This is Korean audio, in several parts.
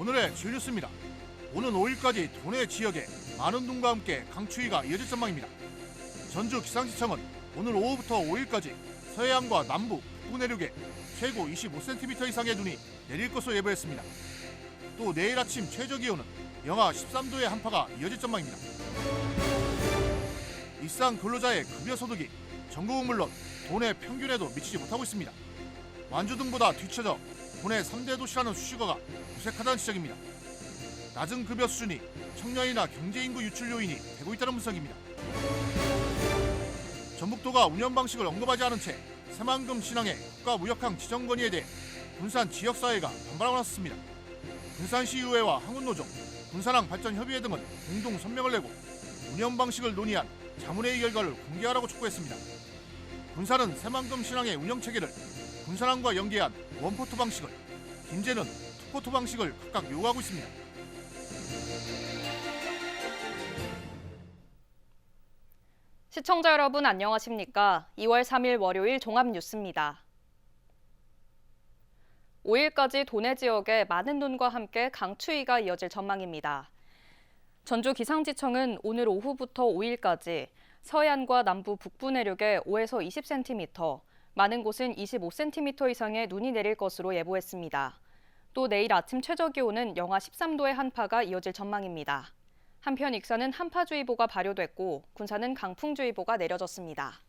오늘의 주요 뉴스입니다. 오는 5일까지 도내 지역에 많은 눈과 함께 강추위가 이어질 전망입니다. 전주 기상지청은 오늘 오후부터 5일까지 서해안과 남부, 북부 내륙에 최고 25cm 이상의 눈이 내릴 것으로 예보했습니다. 또 내일 아침 최저 기온은 영하 13도의 한파가 이어질 전망입니다. 일상 근로자의 급여 소득이 전국은 물론 도내 평균에도 미치지 못하고 있습니다. 완주 등보다 뒤처져 도내 3대 도시라는 수식어가 무색하다는 지적입니다. 낮은 급여 수준이 청년이나 경제인구 유출 요인이 되고 있다는 분석입니다. 전북도가 운영 방식을 언급하지 않은 채 새만금 신항의 국가무역항 지정 건의에 대해 군산 지역사회가 반발하고 나섰습니다. 군산시의회와 항운노조, 군산항 발전협의회 등은 공동 성명을 내고 운영 방식을 논의한 자문회의 결과를 공개하라고 촉구했습니다. 군산은 새만금 신항의 운영 체계를 군산항과 연계한 원포트 방식을, 김제는 투포트 방식을 각각 요구하고 있습니다. 시청자 여러분 안녕하십니까? 2월 3일 월요일 종합뉴스입니다. 5일까지 도내 지역에 많은 눈과 함께 강추위가 이어질 전망입니다. 전주기상지청은 오늘 오후부터 5일까지 서해안과 남부 북부 내륙에 5에서 20cm, 많은 곳은 25cm 이상의 눈이 내릴 것으로 예보했습니다. 또 내일 아침 최저 기온은 영하 13도의 한파가 이어질 전망입니다. 한편 익산은 한파주의보가 발효됐고 군산은 강풍주의보가 내려졌습니다.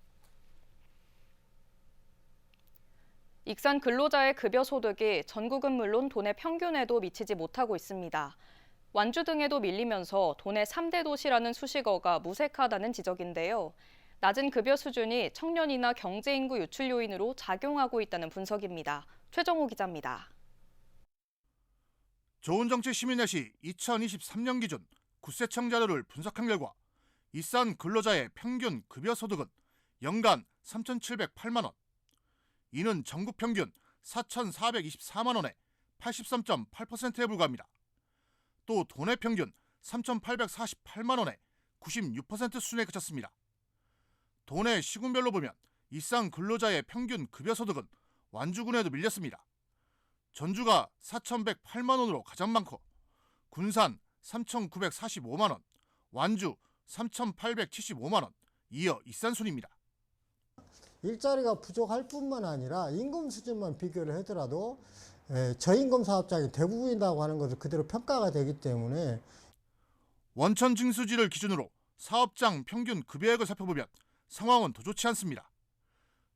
익산 근로자의 급여 소득이 전국은 물론 도내 평균에도 미치지 못하고 있습니다. 완주 등에도 밀리면서 도내 3대 도시라는 수식어가 무색하다는 지적인데요. 낮은 급여 수준이 청년이나 경제인구 유출 요인으로 작용하고 있다는 분석입니다. 최정호 기자입니다. 좋은정치 시민넷이 2023년 기준 구세청 자료를 분석한 결과 일산 근로자의 평균 급여 소득은 연간 3,708만 원, 이는 전국 평균 4,424만 원의 83.8%에 불과합니다. 또 도내 평균 3,848만 원의 96% 수준에 그쳤습니다. 도내 시군별로 보면 일산 근로자의 평균 급여 소득은 완주군에도 밀렸습니다. 전주가 4,108만 원으로 가장 많고 군산 3,945만 원, 완주 3,875만 원, 이어 일산 순입니다. 일자리가 부족할 뿐만 아니라 임금 수준만 비교를 하더라도 저임금 사업장이 대부분이라고 하는 것을 그대로 평가가 되기 때문에 원천 징수지를 기준으로 사업장 평균 급여액을 살펴보면 상황은 더 좋지 않습니다.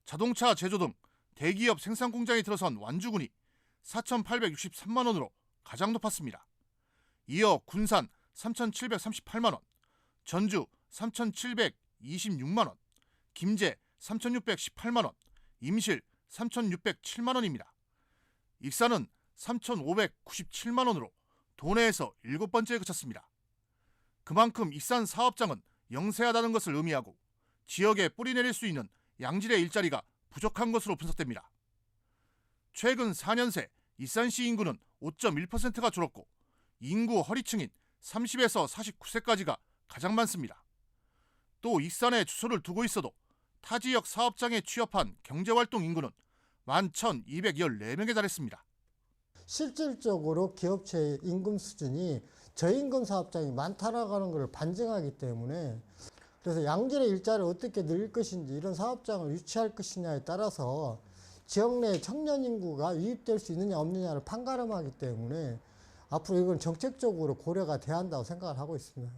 자동차 제조 등 대기업 생산 공장이 들어선 완주군이 4,863만 원으로 가장 높았습니다. 이어 군산 3,738만 원, 전주 3,726만 원, 김제 3,618만 원, 임실 3,607만 원입니다. 익산은 3,597만 원으로 도내에서 7번째에 그쳤습니다. 그만큼 익산 사업장은 영세하다는 것을 의미하고 지역에 뿌리내릴 수 있는 양질의 일자리가 부족한 것으로 분석됩니다. 최근 4년 새 익산시 인구는 5.1%가 줄었고 인구 허리층인 30에서 49세까지가 가장 많습니다. 또 익산에 주소를 두고 있어도 타 지역 사업장에 취업한 경제활동 인구는 11,214명에 달했습니다. 실질적으로 기업체의 임금 수준이 저임금 사업장이 많다라는 것을 반증하기 때문에 그래서 양질의 일자리를 어떻게 늘릴 것인지 이런 사업장을 유치할 것이냐에 따라서 지역 내 청년 인구가 유입될 수 있느냐 없느냐를 판가름하기 때문에 앞으로 이건 정책적으로 고려가 돼야 한다고 생각을 하고 있습니다.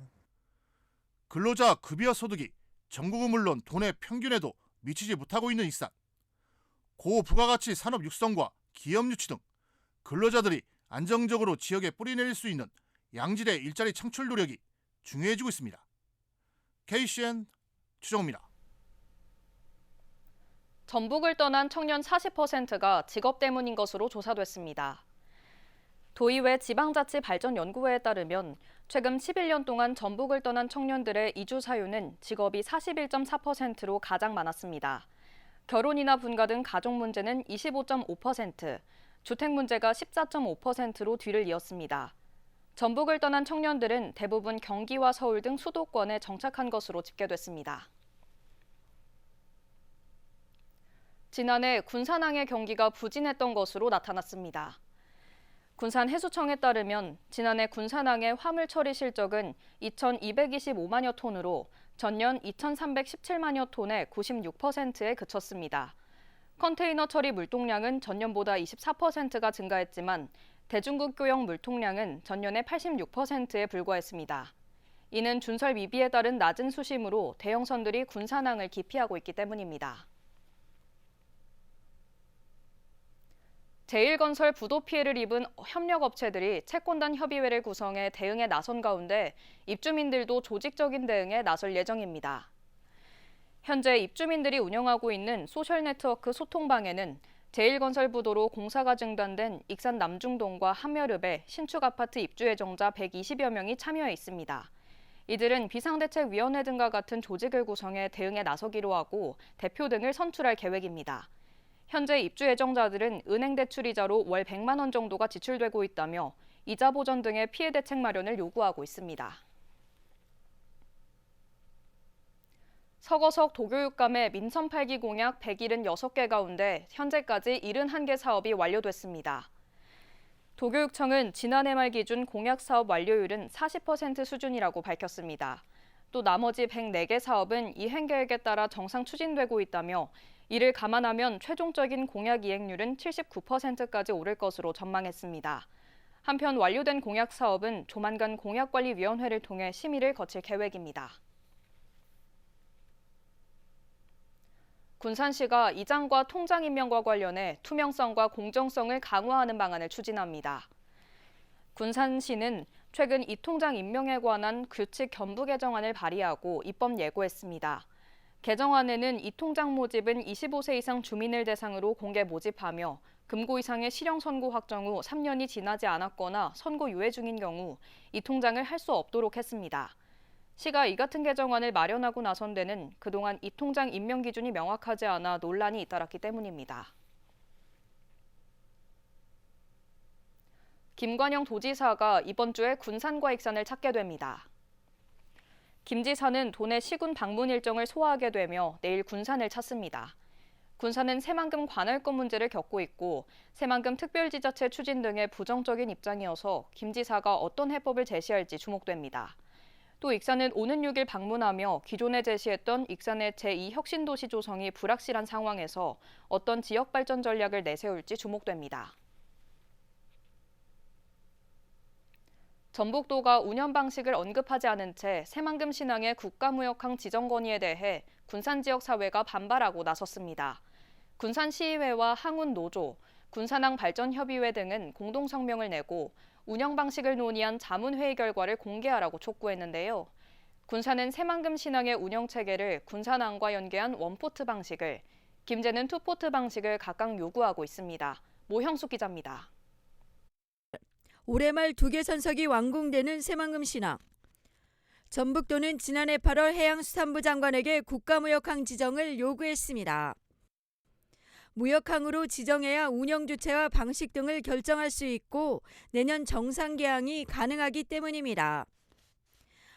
근로자 급여 소득이 전국은 물론 도내 평균에도 미치지 못하고 있는 일산. 고부가가치 산업 육성과 기업 유치 등 근로자들이 안정적으로 지역에 뿌리내릴 수 있는 양질의 일자리 창출 노력이 중요해지고 있습니다. KCN 추정호입니다. 전북을 떠난 청년 40%가 직업 때문인 것으로 조사됐습니다. 도의회 지방자치발전연구회에 따르면 최근 11년 동안 전북을 떠난 청년들의 이주 사유는 직업이 41.4%로 가장 많았습니다. 결혼이나 분가 등 가족 문제는 25.5%, 주택 문제가 14.5%로 뒤를 이었습니다. 전북을 떠난 청년들은 대부분 경기와 서울 등 수도권에 정착한 것으로 집계됐습니다. 지난해 군산항의 경기가 부진했던 것으로 나타났습니다. 군산해수청에 따르면 지난해 군산항의 화물 처리 실적은 2,225만여 톤으로 전년 2,317만여 톤의 96%에 그쳤습니다. 컨테이너 처리 물통량은 전년보다 24%가 증가했지만 대중국교용 물통량은 전년의 86%에 불과했습니다. 이는 준설 미비에 따른 낮은 수심으로 대형선들이 군산항을 기피하고 있기 때문입니다. 제1건설 부도 피해를 입은 협력업체들이 채권단 협의회를 구성해 대응에 나선 가운데 입주민들도 조직적인 대응에 나설 예정입니다. 현재 입주민들이 운영하고 있는 소셜네트워크 소통방에는 제1건설 부도로 공사가 중단된 익산 남중동과 함여읍의 신축 아파트 입주 예정자 120여 명이 참여해 있습니다. 이들은 비상대책위원회 등과 같은 조직을 구성해 대응에 나서기로 하고 대표 등을 선출할 계획입니다. 현재 입주 예정자들은 은행 대출 이자로 월 100만 원 정도가 지출되고 있다며 이자 보전 등의 피해 대책 마련을 요구하고 있습니다. 서거석 도교육감의 민선 8기 공약 176개 가운데 현재까지 71개 사업이 완료됐습니다. 도교육청은 지난해 말 기준 공약 사업 완료율은 40% 수준이라고 밝혔습니다. 또 나머지 104개 사업은 이행 계획에 따라 정상 추진되고 있다며 이를 감안하면 최종적인 공약 이행률은 79%까지 오를 것으로 전망했습니다. 한편 완료된 공약 사업은 조만간 공약관리위원회를 통해 심의를 거칠 계획입니다. 군산시가 이장과 통장 임명과 관련해 투명성과 공정성을 강화하는 방안을 추진합니다. 군산시는 최근 이 통장 임명에 관한 규칙 견부 개정안을 발의하고 입법 예고했습니다. 개정안에는 이 통장 모집은 25세 이상 주민을 대상으로 공개 모집하며 금고 이상의 실형 선고 확정 후 3년이 지나지 않았거나 선고 유예 중인 경우 이 통장을 할 수 없도록 했습니다. 시가 이 같은 개정안을 마련하고 나선 데는 그동안 이 통장 임명 기준이 명확하지 않아 논란이 잇따랐기 때문입니다. 김관영 도지사가 이번 주에 군산과 익산을 찾게 됩니다. 김 지사는 도내 시군 방문 일정을 소화하게 되며 내일 군산을 찾습니다. 군산은 새만금 관할권 문제를 겪고 있고 새만금 특별지자체 추진 등의 부정적인 입장이어서 김 지사가 어떤 해법을 제시할지 주목됩니다. 또 익산은 오는 6일 방문하며 기존에 제시했던 익산의 제2혁신도시 조성이 불확실한 상황에서 어떤 지역 발전 전략을 내세울지 주목됩니다. 전북도가 운영 방식을 언급하지 않은 채 새만금 신항의 국가무역항 지정 건의에 대해 군산 지역 사회가 반발하고 나섰습니다. 군산시의회와 항운노조, 군산항 발전협의회 등은 공동 성명을 내고 운영 방식을 논의한 자문회의 결과를 공개하라고 촉구했는데요. 군산은 새만금 신항의 운영 체계를 군산항과 연계한 원포트 방식을, 김제는 투포트 방식을 각각 요구하고 있습니다. 모형숙 기자입니다. 올해 말 2개 선석이 완공되는 새만금 신항. 전북도는 지난해 8월 해양수산부 장관에게 국가무역항 지정을 요구했습니다. 무역항으로 지정해야 운영 주체와 방식 등을 결정할 수 있고 내년 정상 개항이 가능하기 때문입니다.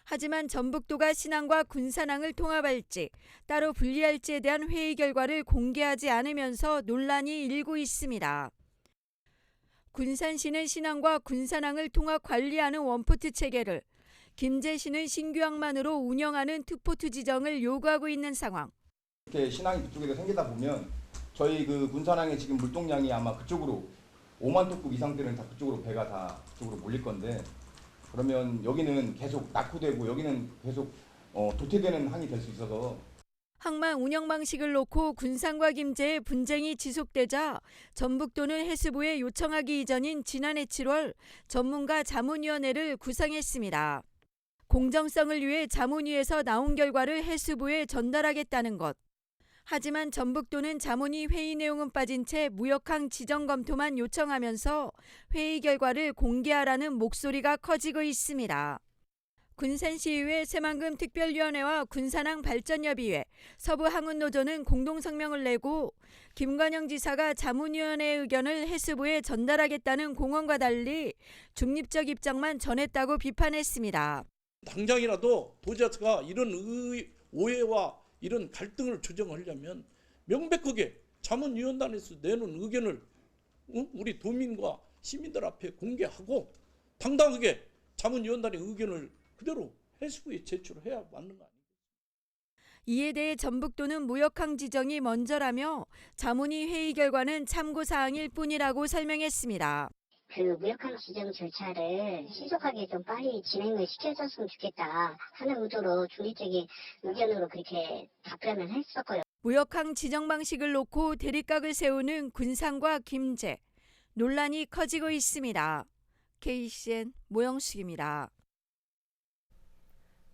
하지만 전북도가 신항과 군산항을 통합할지 따로 분리할지에 대한 회의 결과를 공개하지 않으면서 논란이 일고 있습니다. 군산시는 신항과 군산항을 통합 관리하는 원포트 체계를, 김제시는 신규항만으로 운영하는 투포트 지정을 요구하고 있는 상황. 이렇게 신항이 그쪽에서 생기다 보면 저희 그 군산항에 지금 물동량이 아마 그쪽으로 5만 톤급 이상들은 다 그쪽으로 배가 다 그쪽으로 몰릴 건데, 그러면 여기는 계속 낙후되고 여기는 계속 도태되는 항이 될 수 있어서. 항만 운영 방식을 놓고 군산과 김제의 분쟁이 지속되자 전북도는 해수부에 요청하기 이전인 지난해 7월 전문가 자문위원회를 구성했습니다. 공정성을 위해 자문위에서 나온 결과를 해수부에 전달하겠다는 것. 하지만 전북도는 자문위 회의 내용은 빠진 채 무역항 지정 검토만 요청하면서 회의 결과를 공개하라는 목소리가 커지고 있습니다. 군산시의회 새만금 특별위원회와 군산항 발전협의회, 서부항운노조는 공동성명을 내고 김관영 지사가 자문위원회의 의견을 해수부에 전달하겠다는 공언과 달리 중립적 입장만 전했다고 비판했습니다. 당장이라도 도지사가 이런 오해와 이런 갈등을 조정하려면 명백하게 자문위원단에서 내놓은 의견을 우리 도민과 시민들 앞에 공개하고 당당하게 자문위원단의 의견을 그대로 해수부에 제출해야 맞는 거 아니에요? 이에 대해 전북도는 무역항 지정이 먼저라며 자문위 회의 결과는 참고사항일 뿐이라고 설명했습니다. 그 무역항 지정 절차를 신속하게 좀 빨리 진행을 시켜줬으면 좋겠다 하는 의도로 중립적인 의견으로 그렇게 답변을 했었고요. 무역항 지정 방식을 놓고 대립각을 세우는 군산과 김제. 논란이 커지고 있습니다. KCN 모영숙입니다.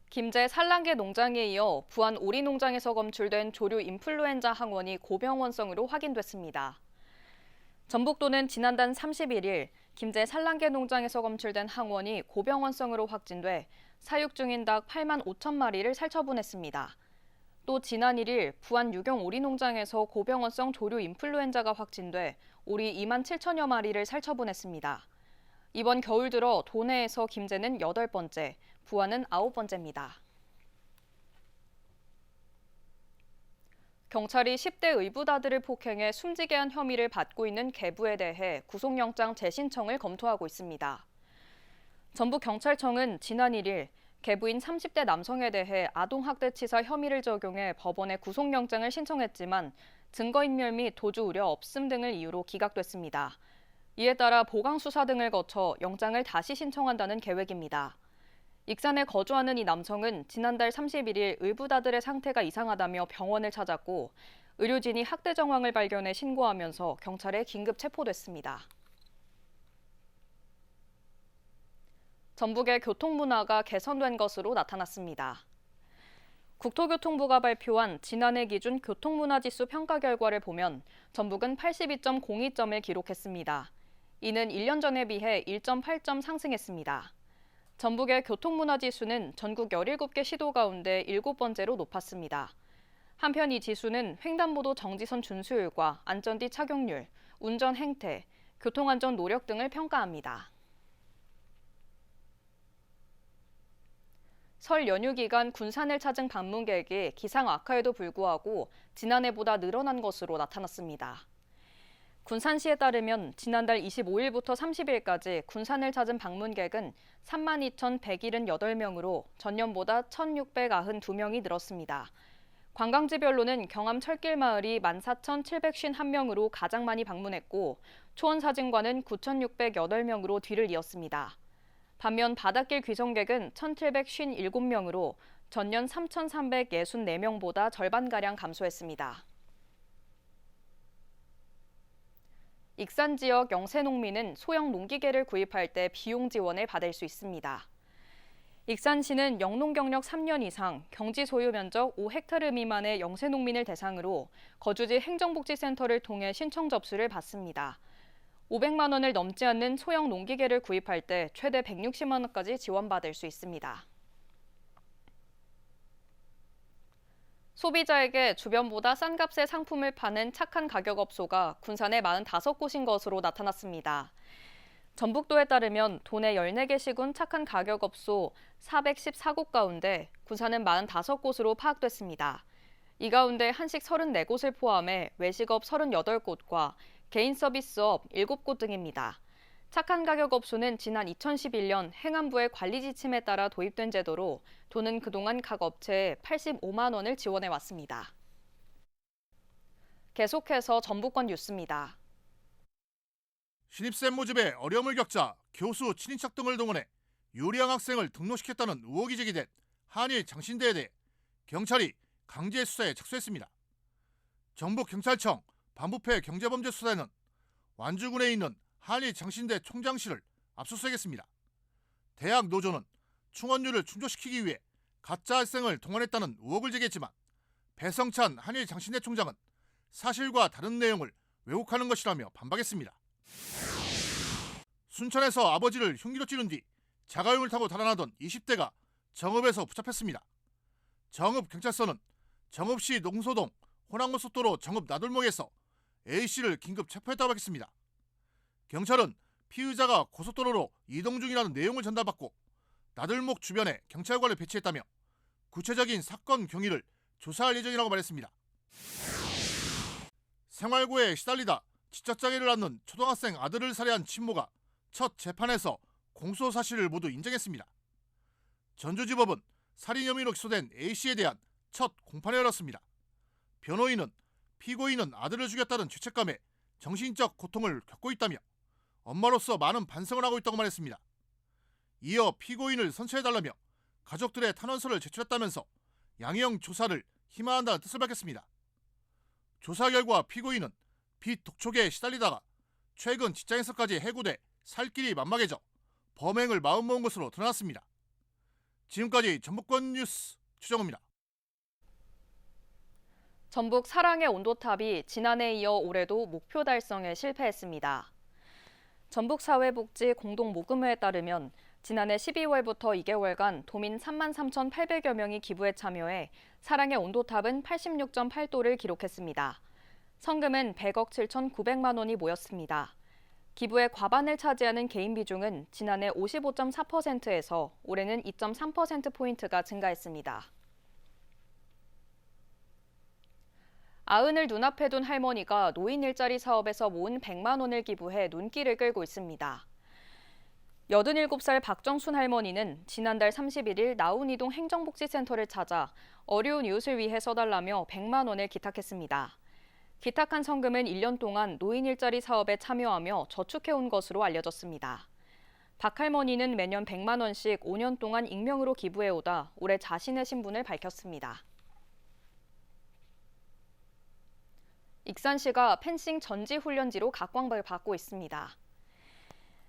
김제 산란계 농장에 이어 부안 오리농장에서 검출된 조류 인플루엔자 항원이 고병원성으로 확인됐습니다. 전북도는 지난달 31일 김제 산란계 농장에서 검출된 항원이 고병원성으로 확진돼 사육 중인 닭 8만 5천 마리를 살처분했습니다. 또 지난 1일 부안 유경 오리농장에서 고병원성 조류 인플루엔자가 확진돼 오리 2만 7천여 마리를 살처분했습니다. 이번 겨울 들어 도내에서 김제는 8번째, 부안은 9번째입니다. 경찰이 10대 의붓아들을 폭행해 숨지게 한 혐의를 받고 있는 계부에 대해 구속영장 재신청을 검토하고 있습니다. 전북경찰청은 지난 1일 계부인 30대 남성에 대해 아동학대치사 혐의를 적용해 법원에 구속영장을 신청했지만 증거인멸 및 도주 우려 없음 등을 이유로 기각됐습니다. 이에 따라 보강수사 등을 거쳐 영장을 다시 신청한다는 계획입니다. 익산에 거주하는 이 남성은 지난달 31일 의붓아들의 상태가 이상하다며 병원을 찾았고 의료진이 학대 정황을 발견해 신고하면서 경찰에 긴급 체포됐습니다. 전북의 교통문화가 개선된 것으로 나타났습니다. 국토교통부가 발표한 지난해 기준 교통문화지수 평가 결과를 보면 전북은 82.02점을 기록했습니다. 이는 1년 전에 비해 1.8점 상승했습니다. 전북의 교통문화지수는 전국 17개 시도 가운데 7번째로 높았습니다. 한편 이 지수는 횡단보도 정지선 준수율과 안전띠 착용률, 운전 행태, 교통안전 노력 등을 평가합니다. 설 연휴 기간 군산을 찾은 방문객이 기상 악화에도 불구하고 지난해보다 늘어난 것으로 나타났습니다. 군산시에 따르면 지난달 25일부터 30일까지 군산을 찾은 방문객은 32,178명으로 전년보다 1,692명이 늘었습니다. 관광지별로는 경암 철길마을이 14,751명으로 가장 많이 방문했고 초원사진관은 9,608명으로 뒤를 이었습니다. 반면 바닷길 귀성객은 1,757명으로 전년 3,364명보다 절반가량 감소했습니다. 익산 지역 영세농민은 소형 농기계를 구입할 때 비용 지원을 받을 수 있습니다. 익산시는 영농 경력 3년 이상, 경지 소유 면적 5헥타르 미만의 영세농민을 대상으로 거주지 행정복지센터를 통해 신청 접수를 받습니다. 500만 원을 넘지 않는 소형 농기계를 구입할 때 최대 160만 원까지 지원받을 수 있습니다. 소비자에게 주변보다 싼 값의 상품을 파는 착한 가격업소가 군산에 45곳인 것으로 나타났습니다. 전북도에 따르면 도내 14개 시군 착한 가격업소 414곳 가운데 군산은 45곳으로 파악됐습니다. 이 가운데 한식 34곳을 포함해 외식업 38곳과 개인 서비스업 7곳 등입니다. 착한 가격 업소는 지난 2011년 행안부의 관리 지침에 따라 도입된 제도로 도는 그동안 각 업체에 85만 원을 지원해왔습니다. 계속해서 전북권 뉴스입니다. 신입생 모집에 어려움을 겪자 교수, 친인척 등을 동원해 유리한 학생을 등록시켰다는 의혹이 제기된 한일 장신대에 대해 경찰이 강제 수사에 착수했습니다. 전북경찰청 반부패 경제범죄수사에는 완주군에 있는 한일 장신대 총장실을 압수수색했습니다. 대학 노조는 충원율을 충족시키기 위해 가짜 학생을 동원했다는 의혹을 제기했지만 배성찬 한일 장신대 총장은 사실과 다른 내용을 왜곡하는 것이라며 반박했습니다. 순천에서 아버지를 흉기로 찌른 뒤 자가용을 타고 달아나던 20대가 정읍에서 붙잡혔습니다. 정읍경찰서는 정읍시 농소동 호남고속도로 정읍 나돌목에서 A씨를 긴급 체포했다고 밝혔습니다. 경찰은 피의자가 고속도로로 이동 중이라는 내용을 전달받고 나들목 주변에 경찰관을 배치했다며 구체적인 사건 경위를 조사할 예정이라고 말했습니다. 생활고에 시달리다 지적장애를 앓는 초등학생 아들을 살해한 친모가 첫 재판에서 공소 사실을 모두 인정했습니다. 전주지법은 살인 혐의로 기소된 A씨에 대한 첫 공판을 열었습니다. 변호인은 피고인은 아들을 죽였다는 죄책감에 정신적 고통을 겪고 있다며 엄마로서 많은 반성을 하고 있다고 말했습니다. 이어 피고인을 선처해달라며 가족들의 탄원서를 제출했다면서 양형 조사를 희망한다는 뜻을 밝혔습니다. 조사 결과 피고인은 빚 독촉에 시달리다가 최근 직장에서까지 해고돼 살 길이 막막해져 범행을 마음먹은 것으로 드러났습니다. 지금까지 전북권 뉴스 최정우입니다. 전북 사랑의 온도탑이 지난해에 이어 올해도 목표 달성에 실패했습니다. 전북사회복지 공동모금회에 따르면 지난해 12월부터 2개월간 도민 33,800여 명이 기부에 참여해 사랑의 온도탑은 86.8도를 기록했습니다. 성금은 100억 7,900만 원이 모였습니다. 기부의 과반을 차지하는 개인 비중은 지난해 55.4%에서 올해는 2.3%포인트가 증가했습니다. 아흔을 눈앞에 둔 할머니가 노인 일자리 사업에서 모은 100만 원을 기부해 눈길을 끌고 있습니다. 87살 박정순 할머니는 지난달 31일 나운이동 행정복지센터를 찾아 어려운 이웃을 위해 써달라며 100만 원을 기탁했습니다. 기탁한 성금은 1년 동안 노인 일자리 사업에 참여하며 저축해온 것으로 알려졌습니다. 박 할머니는 매년 100만 원씩 5년 동안 익명으로 기부해오다 올해 자신의 신분을 밝혔습니다. 익산시가 펜싱 전지훈련지로 각광을 받고 있습니다.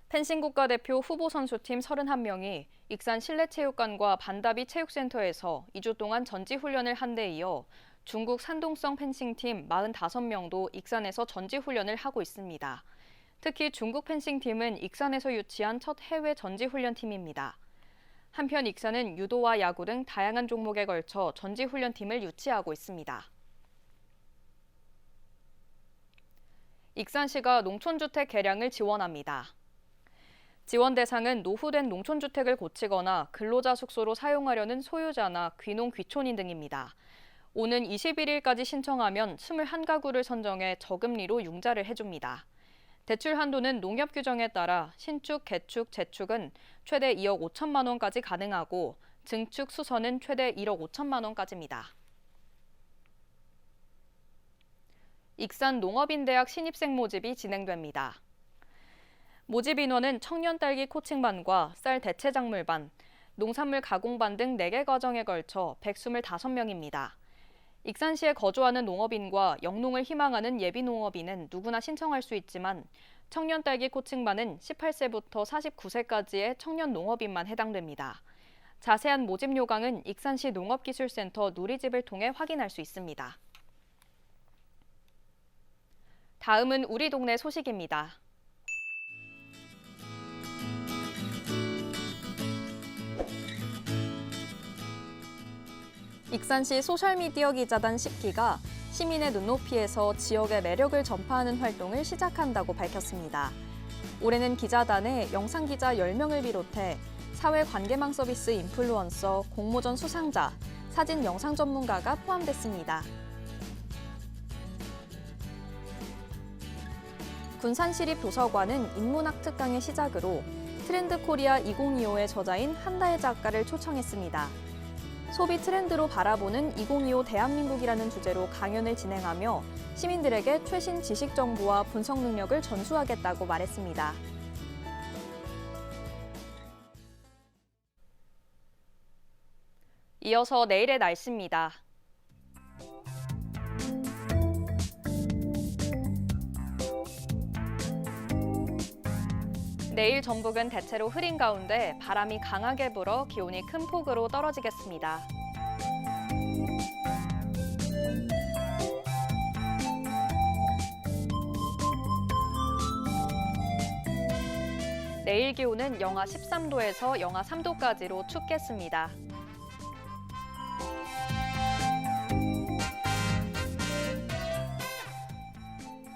펜싱 국가대표 후보 선수팀 31명이 익산 실내체육관과 반다비 체육센터에서 2주 동안 전지훈련을 한 데 이어 중국 산동성 펜싱팀 45명도 익산에서 전지훈련을 하고 있습니다. 특히 중국 펜싱팀은 익산에서 유치한 첫 해외 전지훈련팀입니다. 한편 익산은 유도와 야구 등 다양한 종목에 걸쳐 전지훈련팀을 유치하고 있습니다. 익산시가 농촌주택 개량을 지원합니다. 지원 대상은 노후된 농촌주택을 고치거나 근로자 숙소로 사용하려는 소유자나 귀농 귀촌인 등입니다. 오는 21일까지 신청하면 21가구를 선정해 저금리로 융자를 해줍니다. 대출 한도는 농협 규정에 따라 신축, 개축, 재축은 최대 2억 5천만 원까지 가능하고 증축, 수선은 최대 1억 5천만 원까지입니다. 익산 농업인대학 신입생 모집이 진행됩니다. 모집 인원은 청년 딸기 코칭반과 쌀 대체작물반, 농산물 가공반 등 4개 과정에 걸쳐 125명입니다. 익산시에 거주하는 농업인과 영농을 희망하는 예비 농업인은 누구나 신청할 수 있지만 청년 딸기 코칭반은 18세부터 49세까지의 청년 농업인만 해당됩니다. 자세한 모집 요강은 익산시 농업기술센터 누리집을 통해 확인할 수 있습니다. 다음은 우리 동네 소식입니다. 익산시 소셜미디어 기자단 10기가 시민의 눈높이에서 지역의 매력을 전파하는 활동을 시작한다고 밝혔습니다. 올해는 기자단에 영상기자 10명을 비롯해 사회관계망 서비스 인플루언서, 공모전 수상자, 사진 영상 전문가가 포함됐습니다. 군산시립도서관은 인문학 특강의 시작으로 트렌드 코리아 2025의 저자인 한다혜 작가를 초청했습니다. 소비 트렌드로 바라보는 2025 대한민국이라는 주제로 강연을 진행하며 시민들에게 최신 지식 정보와 분석 능력을 전수하겠다고 말했습니다. 이어서 내일의 날씨입니다. 내일 전북은 대체로 흐린 가운데 바람이 강하게 불어 기온이 큰 폭으로 떨어지겠습니다. 내일 기온은 영하 13도에서 영하 3도까지로 춥겠습니다.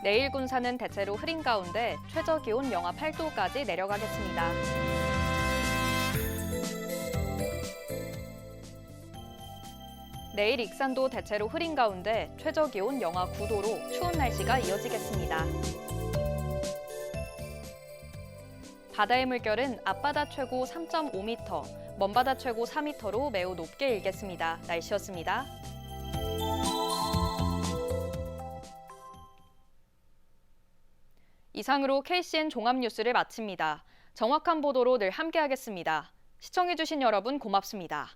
내일 군산은 대체로 흐린 가운데 최저 기온 영하 8도까지 내려가겠습니다. 내일 익산도 대체로 흐린 가운데 최저 기온 영하 9도로 추운 날씨가 이어지겠습니다. 바다의 물결은 앞바다 최고 3.5m, 먼바다 최고 4m로 매우 높게 일겠습니다. 날씨였습니다. 이상으로 KCN 종합뉴스를 마칩니다. 정확한 보도로 늘 함께하겠습니다. 시청해주신 여러분 고맙습니다.